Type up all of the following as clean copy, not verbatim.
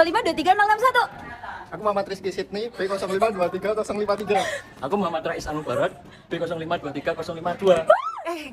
B052361. Aku Muhammad Rizky Sydney, B052353. Aku Muhammad Rais Anu Barat, B05233052.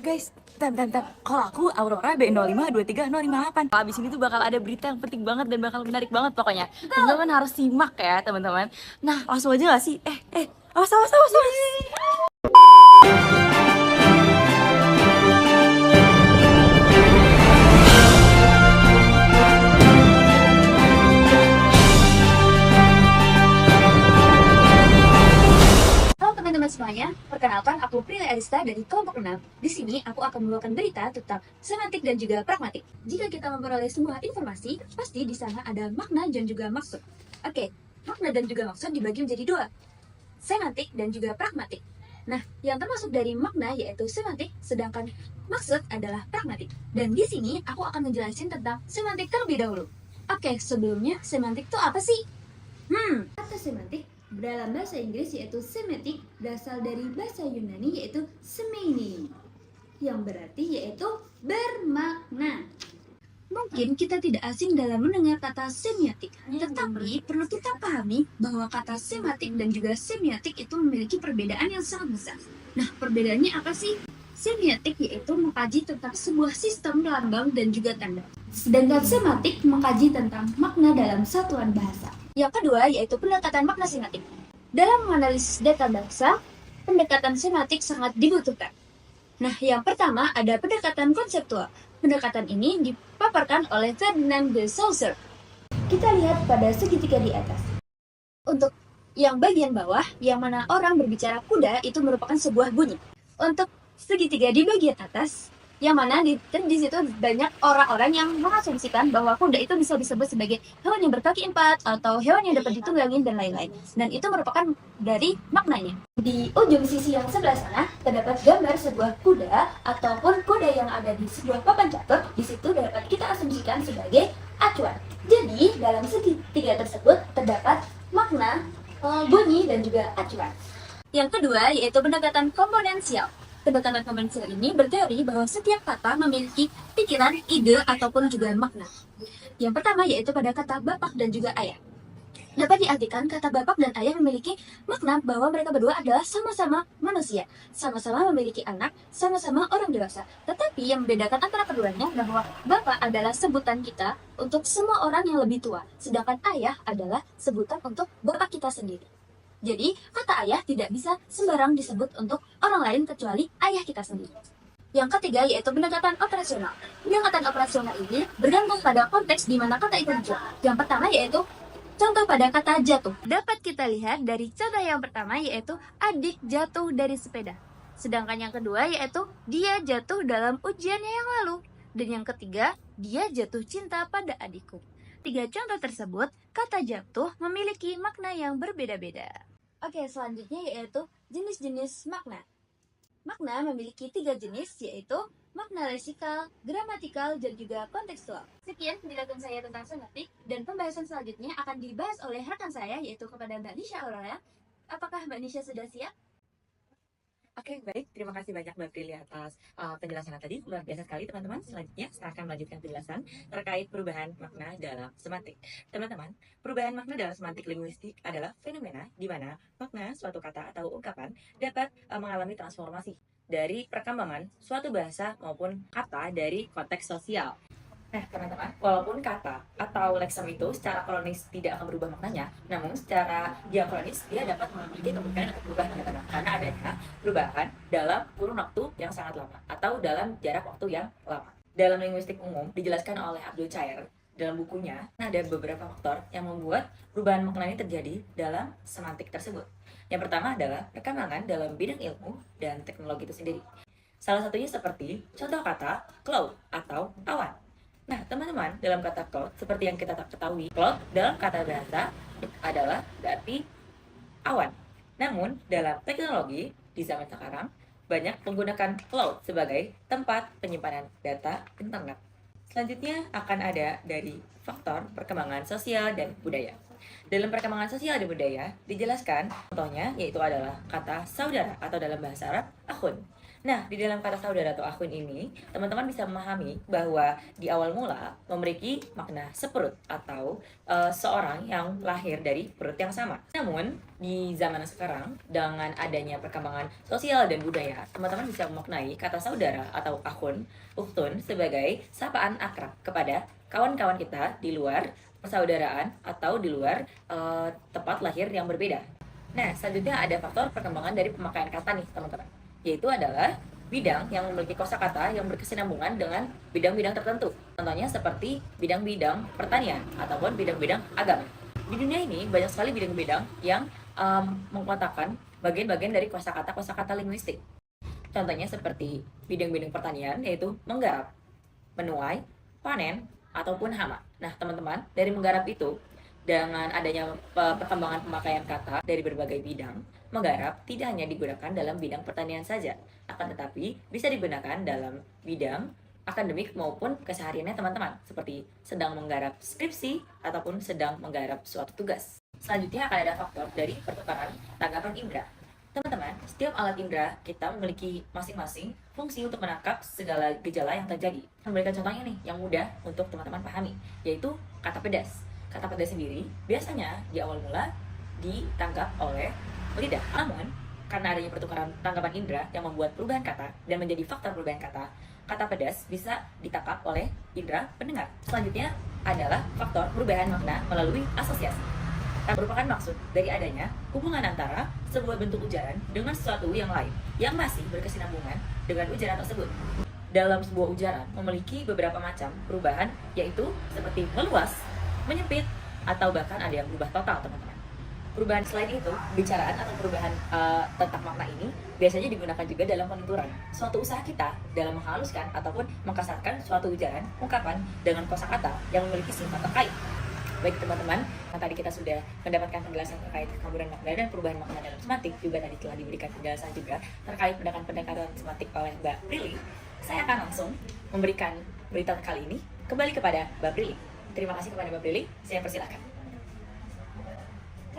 Guys, tam. Kalau aku Aurora B052358. Abis ini tuh bakal ada berita yang penting banget dan bakal menarik banget pokoknya. Teman-teman harus simak ya, teman-teman. Nah, langsung aja gak sih? Awas. Halo teman-teman semuanya, perkenalkan aku Prilly Arista dari kelompok 6. Di sini aku akan membawakan berita tentang semantik dan juga pragmatik. Jika kita memperoleh semua informasi, pasti di sana ada makna dan juga maksud. Oke, makna dan juga maksud dibagi menjadi dua, semantik dan juga pragmatik. Nah, yang termasuk dari makna yaitu semantik, sedangkan maksud adalah pragmatik. Dan di sini aku akan menjelaskan tentang semantik terlebih dahulu. Oke, sebelumnya semantik itu apa sih? Kata semantik dalam bahasa Inggris yaitu semantik berasal dari bahasa Yunani yaitu semene, yang berarti yaitu bermakna. Mungkin kita tidak asing dalam mendengar kata semiotik, tetapi perlu kita pahami bahwa kata semiotik dan juga semiotik itu memiliki perbedaan yang sangat besar. Nah, perbedaannya apa sih? Semiotik yaitu mengkaji tentang sebuah sistem lambang dan juga tanda. Sedangkan semiotik mengkaji tentang makna dalam satuan bahasa. Yang kedua yaitu pendekatan makna semiotik. Dalam menganalisis data bahasa, pendekatan semiotik sangat dibutuhkan. Nah, yang pertama ada pendekatan konseptual. Pendekatan ini dipaparkan oleh Ferdinand de Saussure. Kita lihat pada segitiga di atas. Untuk yang bagian bawah, yang mana orang berbicara kuda itu merupakan sebuah bunyi. Untuk segitiga di bagian atas, yang mana di situ banyak orang-orang yang mengasumsikan bahwa kuda itu bisa disebut sebagai hewan yang berkaki 4 atau hewan yang dapat ditunggangin dan lain-lain. Dan itu merupakan dari maknanya. Di ujung sisi yang sebelah sana terdapat gambar sebuah kuda ataupun kuda yang ada di sebuah papan catur. Di situ dapat kita asumsikan sebagai acuan. Jadi dalam segitiga tersebut terdapat makna bunyi dan juga acuan. Yang kedua yaitu pendekatan komponensial. Pendekatan komponensial ini berteori bahwa setiap kata memiliki pikiran, ide, ataupun juga makna. Yang pertama yaitu pada kata bapak dan juga ayah. Dapat diartikan kata bapak dan ayah memiliki makna bahwa mereka berdua adalah sama-sama manusia, sama-sama memiliki anak, sama-sama orang dewasa. Tetapi yang membedakan antara keduanya bahwa bapak adalah sebutan kita untuk semua orang yang lebih tua, sedangkan ayah adalah sebutan untuk bapak kita sendiri. Jadi, kata ayah tidak bisa sembarang disebut untuk orang lain kecuali ayah kita sendiri. Yang ketiga yaitu pendekatan operasional. Pendekatan operasional ini bergantung pada konteks di mana kata itu dijual. Yang pertama yaitu contoh pada kata jatuh. Dapat kita lihat dari contoh yang pertama yaitu adik jatuh dari sepeda. Sedangkan yang kedua yaitu dia jatuh dalam ujiannya yang lalu. Dan yang ketiga, dia jatuh cinta pada adikku. Tiga contoh tersebut, kata jatuh memiliki makna yang berbeda-beda. Oke, selanjutnya yaitu jenis-jenis makna. Makna memiliki 3 jenis, yaitu makna leksikal, gramatikal, dan juga kontekstual. Sekian penjelasan saya tentang semantik, dan pembahasan selanjutnya akan dibahas oleh rekan saya, yaitu kepada Mbak Nisha Aurora. Apakah Mbak Nisha sudah siap? Oke, baik. Terima kasih banyak Mbak Prilly atas penjelasannya tadi. Luar biasa sekali, teman-teman. Selanjutnya, saya akan melanjutkan penjelasan terkait perubahan makna dalam semantik. Teman-teman, perubahan makna dalam semantik linguistik adalah fenomena di mana makna suatu kata atau ungkapan dapat mengalami transformasi dari perkembangan suatu bahasa maupun kata dari konteks sosial. Nah, teman-teman, walaupun kata atau leksem itu secara kronis tidak akan berubah maknanya, namun secara diakronis dia dapat memiliki kemungkinan untuk berubah teman-teman karena adanya perubahan dalam kurun waktu yang sangat lama atau dalam jarak waktu yang lama. Dalam linguistik umum dijelaskan oleh Abdul Chair dalam bukunya, ada beberapa faktor yang membuat perubahan makna ini terjadi dalam semantik tersebut. Yang pertama adalah perkembangan dalam bidang ilmu dan teknologi itu sendiri. Salah satunya seperti contoh kata cloud atau awan. Nah, teman-teman, dalam kata cloud, seperti yang kita ketahui, cloud dalam kata bahasa adalah berarti awan. Namun, dalam teknologi di zaman sekarang, banyak menggunakan cloud sebagai tempat penyimpanan data internet. Selanjutnya akan ada dari faktor perkembangan sosial dan budaya. Dalam perkembangan sosial dan budaya, dijelaskan contohnya yaitu adalah kata saudara atau dalam bahasa Arab, akhun. Nah, di dalam kata saudara atau akhun ini, teman-teman bisa memahami bahwa di awal mula memiliki makna seperut atau seorang yang lahir dari perut yang sama. Namun, di zaman sekarang, dengan adanya perkembangan sosial dan budaya, teman-teman bisa memaknai kata saudara atau akhun, uhtun sebagai sapaan akrab kepada kawan-kawan kita di luar persaudaraan atau di luar tempat lahir yang berbeda. Nah, selanjutnya ada faktor perkembangan dari pemakaian kata nih, teman-teman. Yaitu adalah bidang yang memiliki kosakata yang berkesinambungan dengan bidang-bidang tertentu. Contohnya seperti bidang-bidang pertanian ataupun bidang-bidang agama. Di dunia ini banyak sekali bidang-bidang yang mengkotakkan bagian-bagian dari kosakata linguistik. Contohnya seperti bidang-bidang pertanian yaitu menggarap, menuai, panen, ataupun hama. Nah, teman-teman, dari menggarap itu, dengan adanya perkembangan pemakaian kata dari berbagai bidang, menggarap tidak hanya digunakan dalam bidang pertanian saja, akan tetapi bisa digunakan dalam bidang akademik maupun kesehariannya teman-teman, seperti sedang menggarap skripsi ataupun sedang menggarap suatu tugas. Selanjutnya akan ada faktor dari pertukaran tanggapan indera. Teman-teman, setiap alat indera kita memiliki masing-masing fungsi untuk menangkap segala gejala yang terjadi. Memberikan contohnya nih, yang mudah untuk teman-teman pahami, yaitu kata pedas. Kata pedas sendiri biasanya di awal mula ditangkap oleh lidah. Namun, karena adanya pertukaran tanggapan indera yang membuat perubahan kata dan menjadi faktor perubahan kata, kata pedas bisa ditangkap oleh indera pendengar. Selanjutnya adalah faktor perubahan makna melalui asosiasi. Merupakan maksud dari adanya hubungan antara sebuah bentuk ujaran dengan sesuatu yang lain yang masih berkesinambungan dengan ujaran tersebut. Dalam sebuah ujaran memiliki beberapa macam perubahan, yaitu seperti meluas, menyempit, atau bahkan ada yang berubah total, teman-teman. Perubahan selain itu, bicaraan atau perubahan tentang makna ini biasanya digunakan juga dalam penuturan. Suatu usaha kita dalam menghaluskan ataupun mengkasarkan suatu ujaran, ungkapan dengan kosakata yang memiliki sifat terkait. Baik teman-teman, yang tadi kita sudah mendapatkan penjelasan terkait kekamburan makna dan perubahan makna dalam semantik, juga tadi telah diberikan penjelasan juga terkait pendekatan semantik oleh Mbak Prilly. Saya akan langsung memberikan berita kali ini kembali kepada Mbak Prilly. Terima kasih kepada Mbak Prilly, saya persilakan.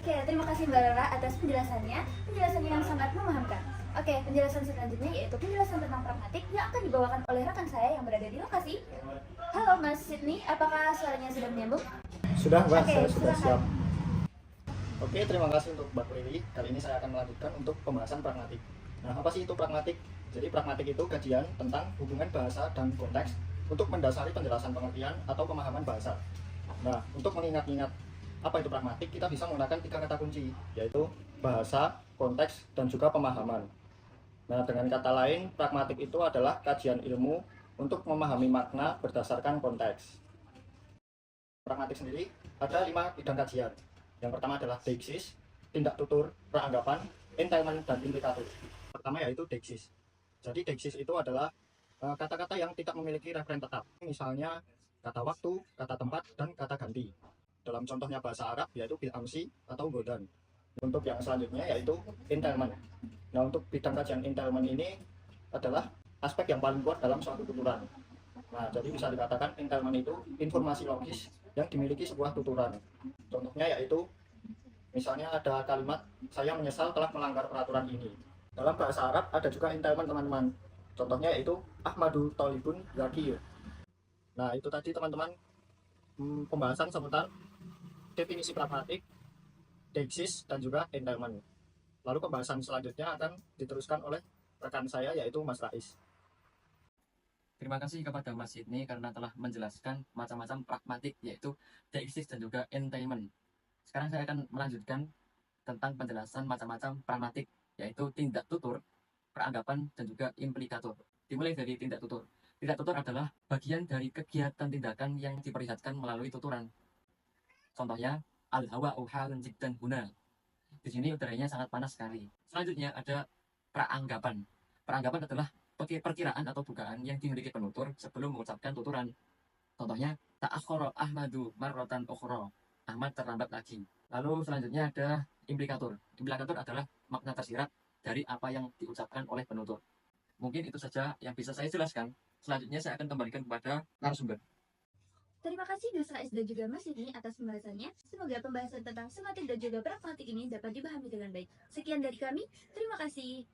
Oke, terima kasih Mbak Rara atas penjelasannya yang sangat memahamkan. Oke, penjelasan selanjutnya yaitu penjelasan tentang pragmatik yang akan dibawakan oleh rekan saya yang berada di lokasi. Halo Mas Sydney, apakah suaranya sudah menyambung? Sudah Mbak, Oke, saya sudah silakan. siap. Oke, terima kasih untuk Mbak Prilly. Kali ini saya akan melanjutkan untuk pembahasan pragmatik. Nah, apa sih itu pragmatik? Jadi pragmatik itu kajian tentang hubungan bahasa dan konteks untuk mendasari penjelasan pengertian atau pemahaman bahasa. Nah, untuk mengingat-ingat apa itu pragmatik, kita bisa menggunakan 3 kata kunci, yaitu bahasa, konteks, dan juga pemahaman. Nah, dengan kata lain, pragmatik itu adalah kajian ilmu untuk memahami makna berdasarkan konteks. Pragmatik sendiri ada 5 bidang kajian. Yang pertama adalah deiksis, tindak tutur, peranggapan, entailment, dan implikatur. Pertama yaitu deiksis. Jadi deiksis itu adalah kata-kata yang tidak memiliki referen tetap. Misalnya kata waktu, kata tempat, dan kata ganti. Dalam contohnya bahasa Arab yaitu bil amsi atau godan. Untuk yang selanjutnya yaitu entailment. Nah, untuk bidang kajian entailment ini adalah aspek yang paling kuat dalam suatu tuturan. Nah, jadi bisa dikatakan entailment itu informasi logis yang dimiliki sebuah tuturan. Contohnya yaitu misalnya ada kalimat saya menyesal telah melanggar peraturan ini. Dalam bahasa Arab ada juga entailment, teman-teman. Contohnya yaitu Ahmadu Tolibun Zakiyu. Nah, itu tadi teman-teman pembahasan seputar definisi pragmatik, deiksis, dan juga entailment. Lalu pembahasan selanjutnya akan diteruskan oleh rekan saya yaitu Mas Rais. Terima kasih kepada Mas Sydney karena telah menjelaskan macam-macam pragmatik, yaitu deiksis dan juga entailment. Sekarang saya akan melanjutkan tentang penjelasan macam-macam pragmatik, yaitu tindak tutur, peranggapan, dan juga implikatur. Dimulai dari tindak tutur. Tindak tutur adalah bagian dari kegiatan tindakan yang diperlihatkan melalui tuturan. Contohnya, al-hawa uharun jiddan huna. Di sini udaranya sangat panas sekali. Selanjutnya ada peranggapan. Peranggapan adalah perkiraan atau dugaan yang dimiliki penutur sebelum mengucapkan tuturan. Contohnya, ta'akhkhara Ahmadu marratan ukhra. Ahmad terlambat lagi. Lalu selanjutnya ada implikatur. Implikatur adalah makna tersirat dari apa yang diucapkan oleh penutur. Mungkin itu saja yang bisa saya jelaskan. Selanjutnya saya akan kembalikan kepada narasumber. Terima kasih Mas Rais dan juga Mas Sidney atas pembahasannya. Semoga pembahasan tentang semantik dan juga pragmatik ini dapat dipahami dengan baik. Sekian dari kami, terima kasih.